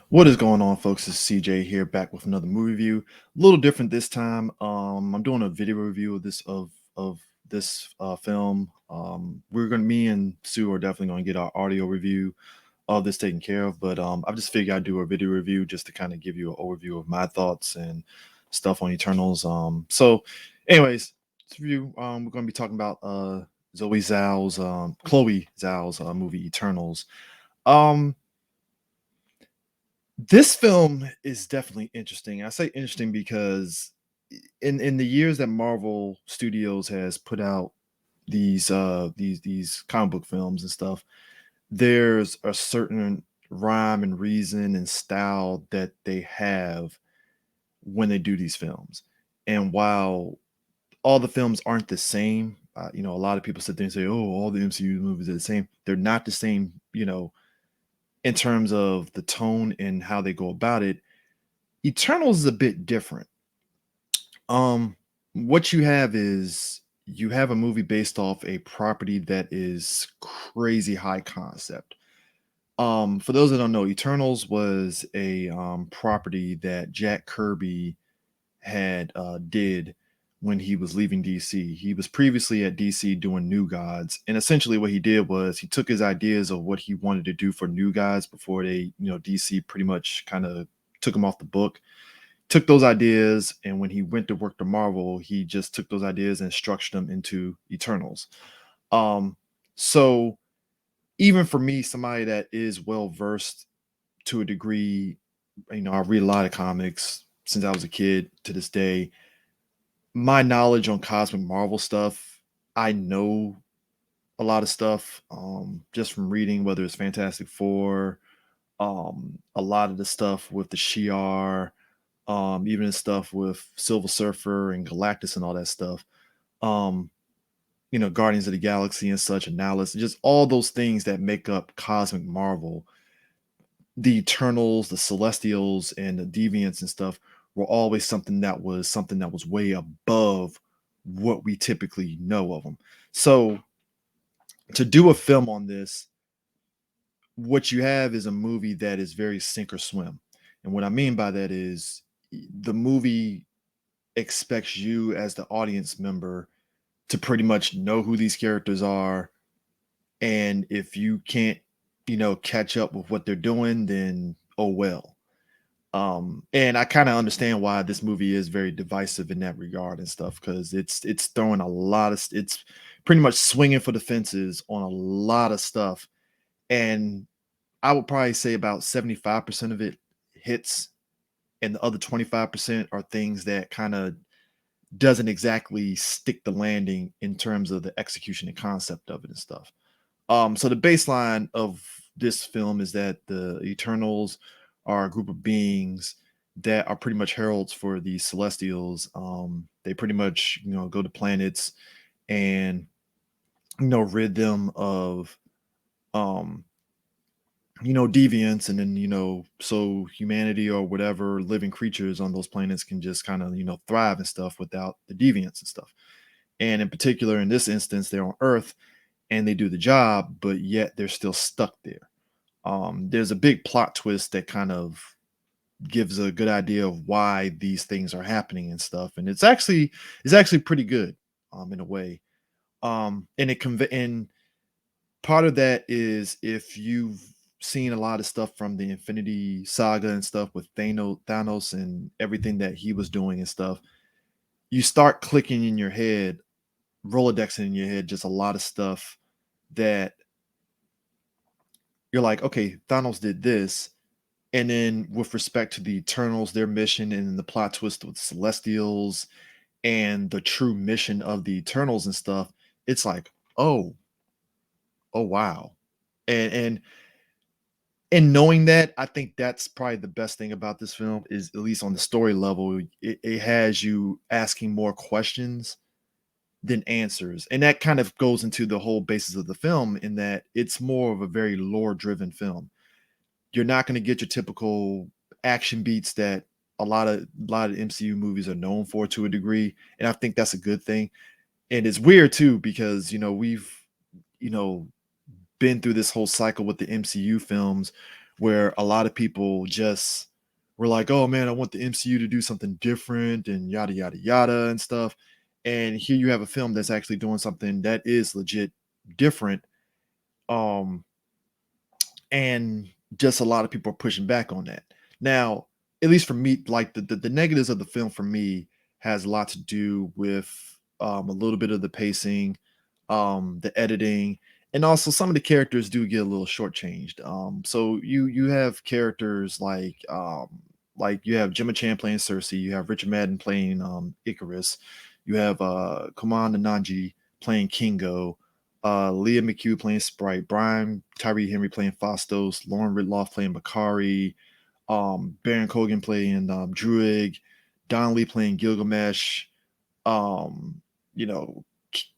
What is going on, folks? It's CJ here, back with another movie review. A little different this time. I'm doing a video review of this film. Me and Sue are definitely going to get our audio review of this taken care of, but I just figured I'd do a video review just to kind of give you an overview of my thoughts and stuff on Eternals. Anyways, this review, we're going to be talking about Chloe Zhao's movie Eternals. Um, This film is definitely interesting. I say interesting because in the years that Marvel Studios has put out these comic book films and stuff, there's a certain rhyme and reason and style that they have when they do these films. And while all the films aren't the same, a lot of people sit there and say, "Oh, all the MCU movies are the same." They're not the same, in terms of the tone and how they go about it. Eternals is a bit different. Um, what you have a movie based off a property that is crazy high concept. For those that don't know, Eternals was a property that Jack Kirby had did when he was leaving DC. He was previously at DC doing New Gods, and essentially what he did was he took his ideas of what he wanted to do for New Gods before DC pretty much kind of took him off the book, took those ideas, and when he went to work to Marvel, he just took those ideas and structured them into Eternals. Um, so even for me, somebody that is well versed to a degree, I read a lot of comics since I was a kid to this day. My knowledge on cosmic Marvel stuff, I know a lot of stuff just from reading, whether it's Fantastic Four, a lot of the stuff with the Shi'ar, even the stuff with Silver Surfer and Galactus and all that stuff. Um, Guardians of the Galaxy and such, Annihilus, just all those things that make up Cosmic Marvel. The Eternals, the Celestials, and the Deviants and stuff were always something that was way above what we typically know of them. So to do a film on this, what you have is a movie that is very sink or swim. And what I mean by that is the movie expects you as the audience member to pretty much know who these characters are, and if you can't catch up with what they're doing, then oh well. And I kind of understand why this movie is very divisive in that regard and stuff, because it's throwing it's pretty much swinging for the fences on a lot of stuff. And I would probably say about 75% of it hits, and the other 25% are things that kind of doesn't exactly stick the landing in terms of the execution and concept of it and stuff. So the baseline of this film is that the Eternals are a group of beings that are pretty much heralds for the Celestials. They pretty much, go to planets and, rid them of, um, deviants, and then, so humanity or whatever living creatures on those planets can just kind of, thrive and stuff without the deviants and stuff. And in particular, in this instance, they're on Earth and they do the job, but yet they're still stuck there. There's a big plot twist that kind of gives a good idea of why these things are happening and stuff, and it's actually pretty good, in a way. And part of that is if you've seen a lot of stuff from the Infinity Saga and stuff with Thanos and everything that he was doing and stuff, you start clicking in your head, Rolodexing in your head, just a lot of stuff that you're like, okay, Thanos did this. And then with respect to the Eternals, their mission, and the plot twist with Celestials and the true mission of the Eternals and stuff, it's like, oh, oh wow. And knowing that, I think that's probably the best thing about this film, is at least on the story level, it has you asking more questions than answers. And that kind of goes into the whole basis of the film, in that it's more of a very lore driven film. You're not going to get your typical action beats that a lot of MCU movies are known for to a degree, and I think that's a good thing. And it's weird too, because we've you know been through this whole cycle with the MCU films where a lot of people just were like, "Oh man, I want the MCU to do something different and yada yada yada and stuff." And here you have a film that's actually doing something that is legit different. Um, and just a lot of people are pushing back on that. Now, at least for me, like the negatives of the film for me has a lot to do with a little bit of the pacing, the editing, and also some of the characters do get a little shortchanged. So you have characters like you have Gemma Chan playing Cersei, you have Richard Madden playing Icarus, you have Kumail Nanjiani playing Kingo, Leah McHugh playing Sprite, Brian Tyree Henry playing Fastos, Lauren Ridloff playing Bakari, Baron Cogan playing Druig, Don Lee playing Gilgamesh, um, you know,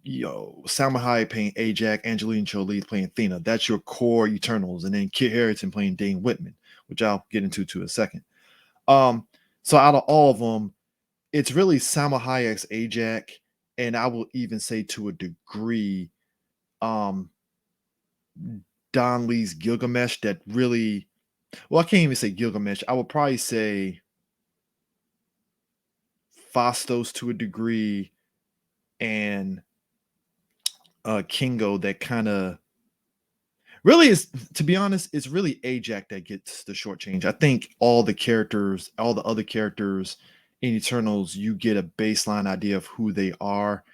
Salma Hayek playing Ajax, Angelina Jolie playing Athena. That's your core Eternals, and then Kit Harington playing Dane Whitman, which I'll get into to a second. Um, so out of all of them, it's really Salma Hayek's Ajax, and I will even say to a degree, um, Don Lee's Gilgamesh that really well, I can't even say Gilgamesh. I would probably say Fastos to a degree and Kingo that kind of really is, to be honest, it's really Ajax that gets the short change. I think all the characters, all the other characters in Eternals, you get a baseline idea of who they are,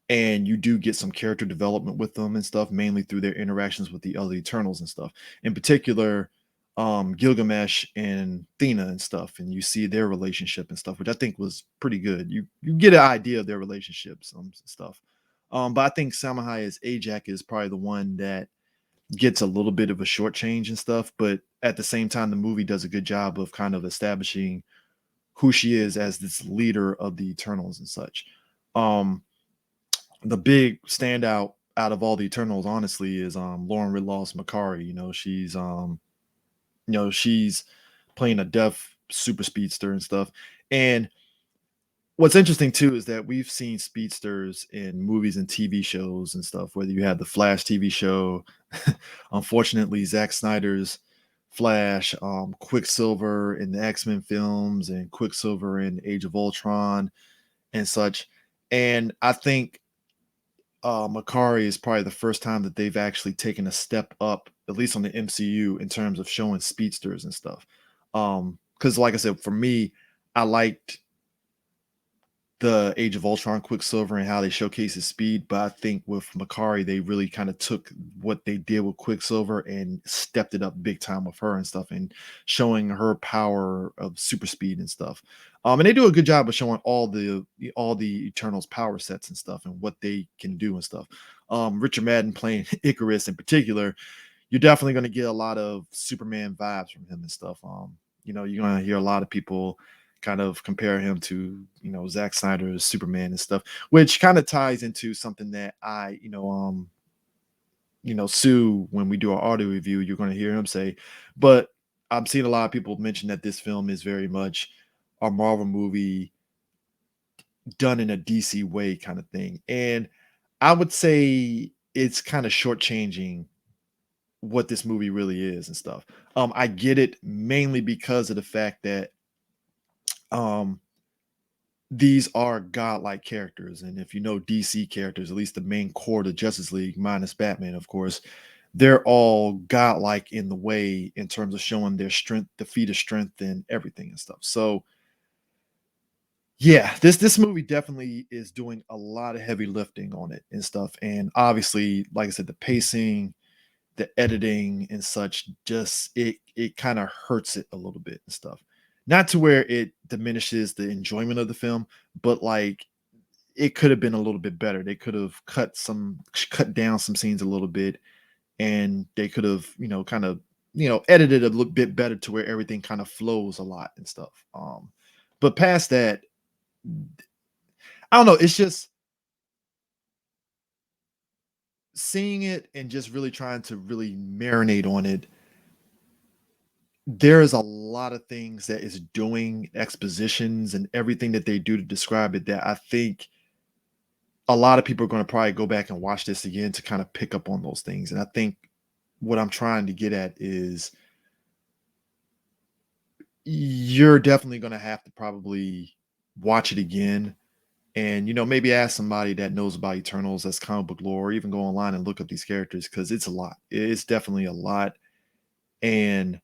and you do get some character development with them and stuff, mainly through their interactions with the other Eternals and stuff. In particular, Gilgamesh and Thena and stuff, and you see their relationship and stuff, which I think was pretty good. You get an idea of their relationships and stuff. But I think Samahai as Ajax is probably the one that gets a little bit of a short change and stuff, but at the same time, the movie does a good job of kind of establishing who she is as this leader of the Eternals and such. Um, the big standout out of all the Eternals, honestly, is Lauren Ridloff's Makari. She's playing a deaf super speedster and stuff. And what's interesting too is that we've seen speedsters in movies and TV shows and stuff, whether you had the Flash TV show, unfortunately, Zack Snyder's Flash, Quicksilver in the X-Men films, and Quicksilver in Age of Ultron and such. And I think Makari is probably the first time that they've actually taken a step up, at least on the MCU, in terms of showing speedsters and stuff. Because like I said, for me, I liked the Age of Ultron Quicksilver and how they showcase his speed, but I think with Makari, they really kind of took what they did with Quicksilver and stepped it up big time with her and stuff, and showing her power of super speed and stuff. And they do a good job of showing all the Eternals power sets and stuff and what they can do and stuff. Richard Madden playing Icarus in particular, you're definitely going to get a lot of Superman vibes from him and stuff. You're going to hear a lot of people kind of compare him to Zack Snyder's Superman and stuff, which kind of ties into something that Sue, when we do our audio review, you're going to hear him say. But I'm seeing a lot of people mention that this film is very much a Marvel movie done in a DC way kind of thing, and I would say it's kind of shortchanging what this movie really is and stuff. I get it mainly because of the fact that um these are godlike characters. And if you know DC characters, at least the main core of the Justice League, minus Batman, of course, they're all godlike in the way in terms of showing their strength, the feat of strength, and everything and stuff. So yeah, this movie definitely is doing a lot of heavy lifting on it and stuff. And obviously, like I said, the pacing, the editing and such, just it kind of hurts it a little bit and stuff. Not to where it diminishes the enjoyment of the film, but like it could have been a little bit better. They could have cut down some scenes a little bit, and they could have, kind of, edited a little bit better to where everything kind of flows a lot and stuff. But past that, I don't know. It's just seeing it and just really trying to really marinate on it. There is a lot of things that is doing expositions and everything that they do to describe it that I think a lot of people are going to probably go back and watch this again to kind of pick up on those things. And I think what I'm trying to get at is you're definitely gonna have to probably watch it again and maybe ask somebody that knows about Eternals, that's comic book lore, or even go online and look up these characters because it's a lot. It's definitely a lot. And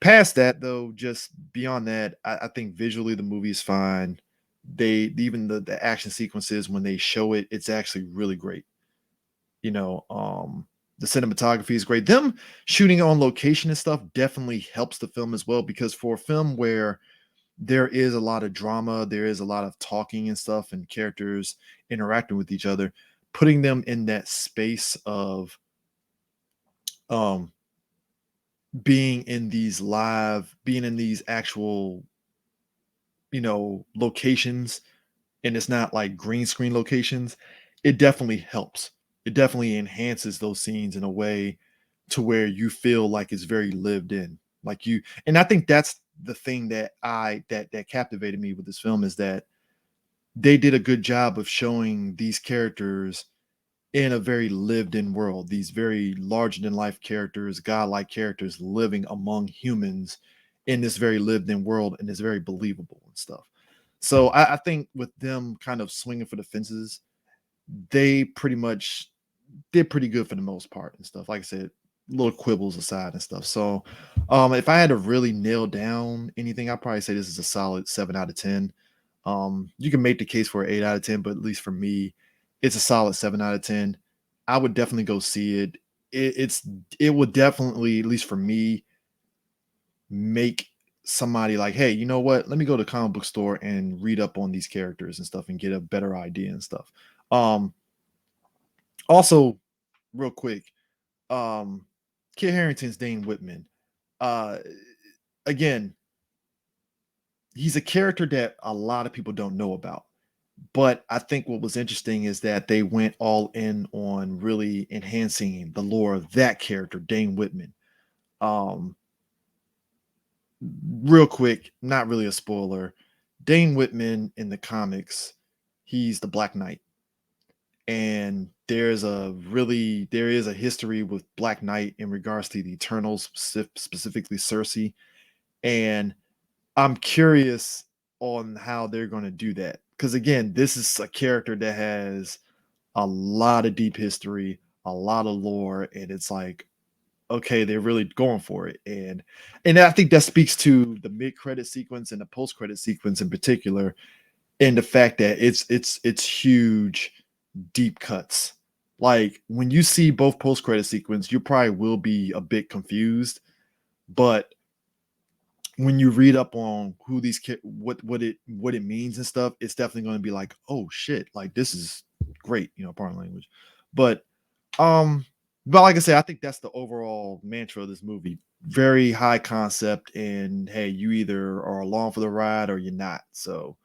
past that, though, just beyond that, I think visually the movie is fine. They even the action sequences when they show it, it's actually really great. You know, the cinematography is great. Them shooting on location and stuff definitely helps the film as well because for a film where there is a lot of drama, there is a lot of talking and stuff, and characters interacting with each other, putting them in that space of um being in these actual, locations, and it's not like green screen locations, it definitely helps. It definitely enhances those scenes in a way to where you feel like it's very lived in. Like you and I think that's the thing that captivated me with this film is that they did a good job of showing these characters in a very lived in world, these very larger than life characters, godlike characters living among humans in this very lived in world, and it's very believable and stuff. So I think with them kind of swinging for the fences, they pretty much did pretty good for the most part and stuff. Like I said, little quibbles aside and stuff. So if I had to really nail down anything, I'd probably say this is a solid 7 out of 10. You can make the case for an 8 out of 10, but at least for me, it's a solid 7 out of 10. I would definitely go see it. It would definitely, at least for me, make somebody like, hey, you know what? Let me go to the comic book store and read up on these characters and stuff and get a better idea and stuff. Um, Also, real quick, um, Kit Harington's Dane Whitman. Uh, Again, he's a character that a lot of people don't know about. But I think what was interesting is that they went all in on really enhancing the lore of that character, Dane Whitman. Um, Real quick, not really a spoiler. Dane Whitman in the comics, he's the Black Knight. And there is a history with Black Knight in regards to the Eternals, specifically Cersei. And I'm curious on how they're going to do that. Because again, this is a character that has a lot of deep history, a lot of lore, and it's like, okay, they're really going for it. And I think that speaks to the mid-credit sequence and the post-credit sequence in particular, and the fact that it's huge, deep cuts. Like when you see both post-credit sequence, you probably will be a bit confused, but when you read up on who what it means and stuff, it's definitely going to be like, oh shit, like this is great, pardon language. But um, but like I said, I think that's the overall mantra of this movie. Very high concept, and hey, you either are along for the ride or you're not. So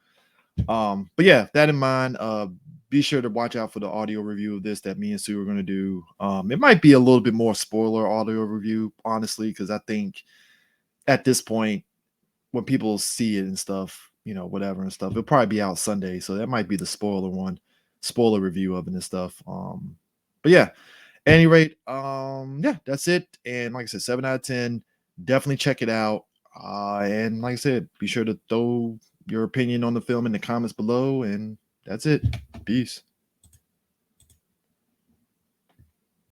but yeah, that in mind, be sure to watch out for the audio review of this that me and Sue are going to do. It might be a little bit more spoiler audio review, honestly, because I think at this point when people see it and stuff, whatever and stuff, it'll probably be out Sunday. So that might be the spoiler review of it and stuff. But yeah, at any rate, yeah, that's it. And like I said, 7 out of 10. Definitely check it out. And like I said, be sure to throw your opinion on the film in the comments below. And that's it. Peace.